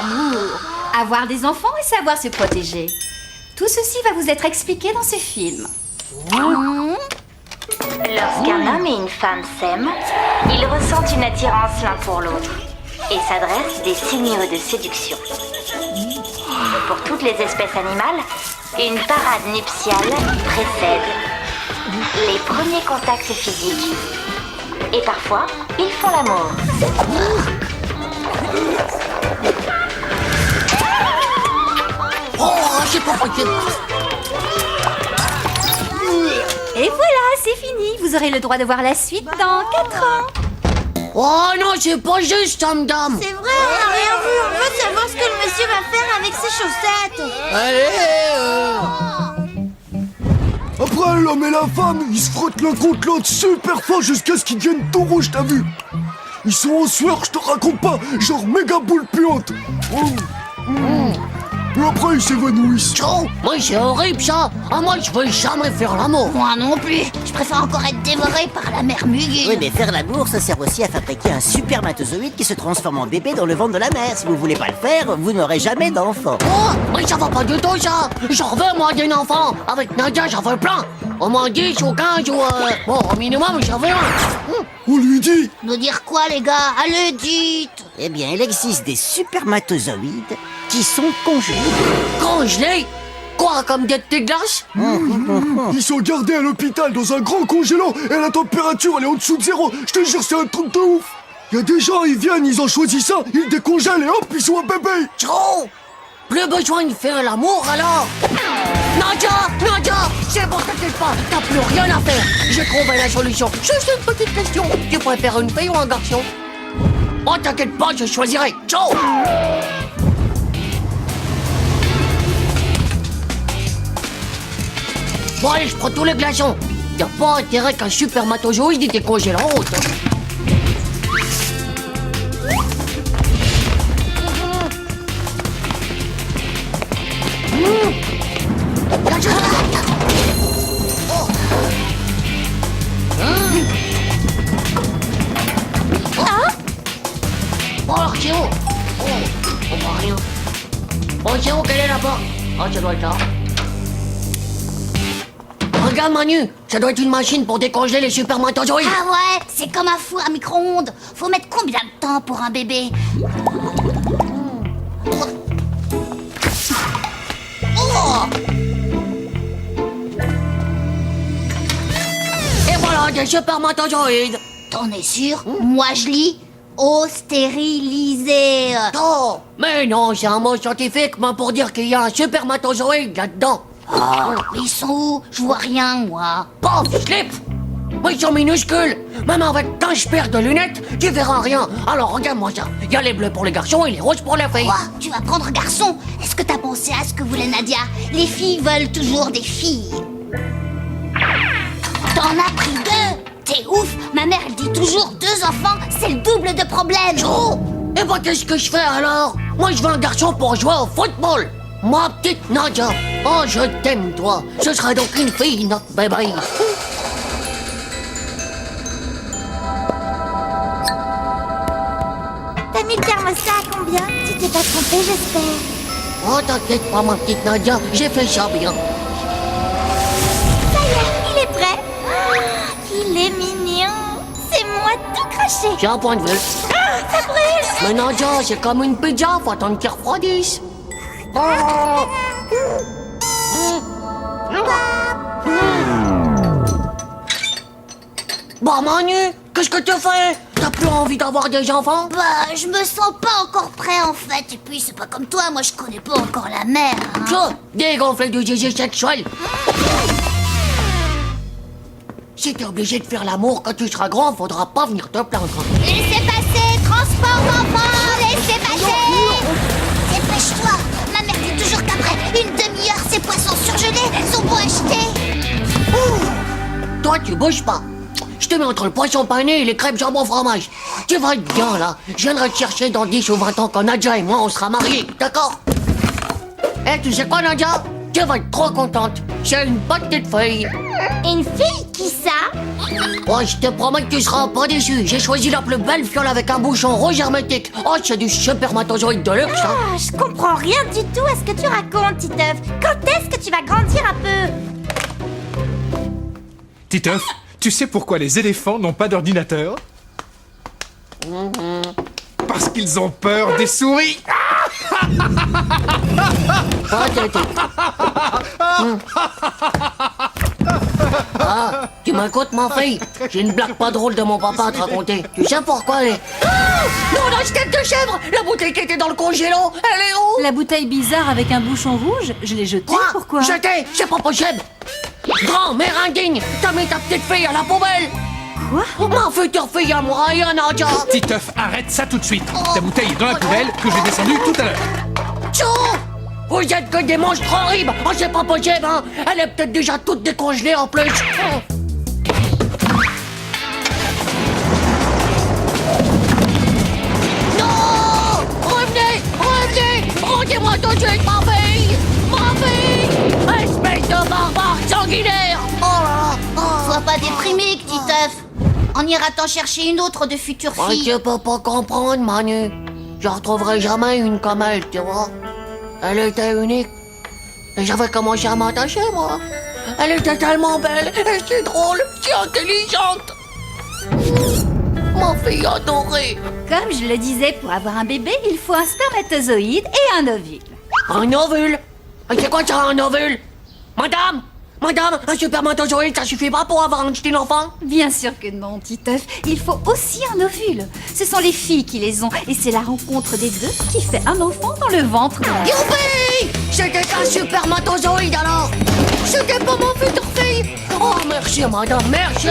l'amour, avoir des enfants et savoir se protéger. Tout ceci va vous être expliqué dans ce film. Lorsqu'un homme et une femme s'aiment, ils ressentent une attirance l'un pour l'autre et s'adressent des signaux de séduction. Pour toutes les espèces animales, une parade nuptiale précède les premiers contacts physiques. Et parfois, ils font l'amour. J'ai pas compris. Et voilà, c'est fini. Vous aurez le droit de voir la suite dans 4 ans. Oh non, c'est pas juste, dame. C'est vrai, on n'a rien vu. On veut savoir ce que le monsieur va faire avec ses chaussettes. Après, l'homme et la femme, ils se frottent l'un contre l'autre super fort jusqu'à ce qu'ils deviennent tout rouges, t'as vu? Ils sont en sueur, je te raconte pas, genre méga boule puante. Et après, ils s'évanouissent. Oh, moi c'est horrible ça. Ah, moi je veux jamais faire l'amour. Moi non plus. Je préfère encore être dévoré par la mère Muguine. Oui, mais faire l'amour, ça sert aussi à fabriquer un supermatozoïde qui se transforme en bébé dans le ventre de la mère. Si vous voulez pas le faire, vous n'aurez jamais d'enfant. Oh, mais ça va pas du tout ça. J'en veux moi d'un enfant. Avec Nadia, j'en veux plein. Au moins 10 ou 15 ou... Bon, au minimum, j'en veux un. On lui dit. Nous dire quoi, les gars? Allez, dites. Eh bien, il existe des supermatozoïdes qui sont congelés. Congelé? Quoi, comme des petites glaces? Ils sont gardés à l'hôpital dans un grand congélo et la température elle est en dessous de zéro. Je te jure, c'est un truc de ouf. Il y a des gens, ils viennent, ils en choisissent un, ils décongèlent et hop, ils sont un bébé. Trop. Plus besoin de faire l'amour alors. Nadia, c'est bon, t'inquiète pas, t'as plus rien à faire. J'ai trouvé la solution. Juste une petite question. Tu préfères une fille ou un garçon? Oh, t'inquiète pas, je choisirai. Ciao. Bon, allez, je prends tous les glaçons. Y'a pas intérêt qu'un supermatozoïde décongèle en route. Bon, alors, c'est où? Oh, on voit rien. Bon, c'est où? Quelle est la porte? Oh, ça doit être là. Regarde Manu, ça doit être une machine pour décongeler les supermatozoïdes. Ah ouais, c'est comme un four à micro-ondes. Faut mettre combien de temps pour un bébé? Et voilà, des supermatozoïdes. T'en es sûr? Moi je lis eau stérilisée. Oh, mais non, c'est un mot scientifique, mais pour dire qu'il y a un supermatozoïde là-dedans. Mais ils sont où? Je vois rien, moi. Paf, slip. Ils sont minuscules. Même avec un paire de lunettes, tu verras rien. Alors regarde-moi ça. Il y a les bleus pour les garçons et les roses pour les filles. Quoi? Tu vas prendre garçon? Est-ce que t'as pensé à ce que voulait Nadia? Les filles veulent toujours des filles. T'en as pris 2? T'es ouf! Ma mère, elle dit toujours 2 enfants, c'est le double de problème. Oh, et bah qu'est-ce que je fais alors? Moi je veux un garçon pour jouer au football. Ma petite Nadia. Oh, je t'aime toi. Ce sera donc une fille, notre bébé. T'as mis le thermostat à combien? Tu t'es pas trompé, j'espère. Oh, t'inquiète pas, ma petite Nadia. J'ai fait ça bien. Ça y est, il est prêt. Ah, il est mignon. C'est moi tout craché. J'ai un point de vue. Ah, ça brûle. Mais Nadia, c'est comme une pizza, faut attendre qu'il refroidisse. Oh. Bah Manu, qu'est-ce que tu fais? T'as plus envie d'avoir des enfants? Bah, je me sens pas encore prêt en fait. Et puis, c'est pas comme toi, moi je connais pas encore la mère. Hein. Ça, dégonfler du zizi sexuel. Si t'es obligé de faire l'amour quand tu seras grand, faudra pas venir te plaindre. Laissez passer, transport d'enfants, laissez passer. Dépêche-toi, ma mère dit toujours qu'après une demi-heure, ces poissons surgelés sont bons achetés. Toi, tu bouges pas. Je te mets entre le poisson pané et les crêpes jambon fromage. Tu vas être bien, là. Je viendrai te chercher dans 10 ou 20 ans quand Nadia et moi, on sera mariés, d'accord? Eh, tu sais quoi, Nadia? tu vas être trop contente. C'est une petite fille. Une fille, qui ça? Oh, je te promets que tu seras pas déçu. J'ai choisi la plus belle fiole avec un bouchon rouge hermétique. Oh, c'est du spermatozoïde de luxe, hein. Ah, je comprends rien du tout à ce que tu racontes, Titeuf. Quand est-ce que tu vas grandir un peu? Titeuf, tu sais pourquoi les éléphants n'ont pas d'ordinateur? Parce qu'ils ont peur des souris. Ah, tu m'écoutes, ma fille? J'ai une blague pas drôle de mon papa à te raconter. Tu sais pourquoi elle est... Non, la tête de chèvre! La bouteille qui était dans le congélo, elle est où? La bouteille bizarre avec un bouchon rouge, je l'ai jetée, pourquoi? Jetée, c'est pas possible! Grand, mère indigne, t'as mis ta petite fille à la poubelle! Quoi? Ma future fille à moi, et à Nadia! Titeuf, arrête ça tout de suite. Ta bouteille est dans la poubelle que j'ai descendue tout à l'heure. Tchou! Vous êtes que des monstres horribles! Oh, c'est pas possible, hein! Elle est peut-être déjà toute décongelée en plus! Non! Revenez! Revenez! Rendez-moi tout de suite ma fille! Ma fille! Espèce de barbare sanguinaire! Oh là là! Oh. Sois pas déprimé, Titeuf. On ira t'en chercher une autre de future Oh, fille. tu peux pas comprendre, Manu. Je retrouverai jamais une comme elle, tu vois. Elle était unique. Et j'avais commencé à m'attacher, moi. Elle était tellement belle, et si drôle, si intelligente. Ma fille adorée. Comme je le disais, pour avoir un bébé, il faut un spermatozoïde et un ovule. Un ovule? C'est quoi ça, un ovule? Madame, un spermatozoïde, ça suffit pas pour avoir un petit enfant? Bien sûr que non, Titeuf. Il faut aussi un ovule. Ce sont les filles qui les ont, et c'est la rencontre des deux qui fait un enfant dans le ventre de la... Youpi! C'était un spermatozoïde alors! C'était pas mon futur fille! Oh, merci madame, merci.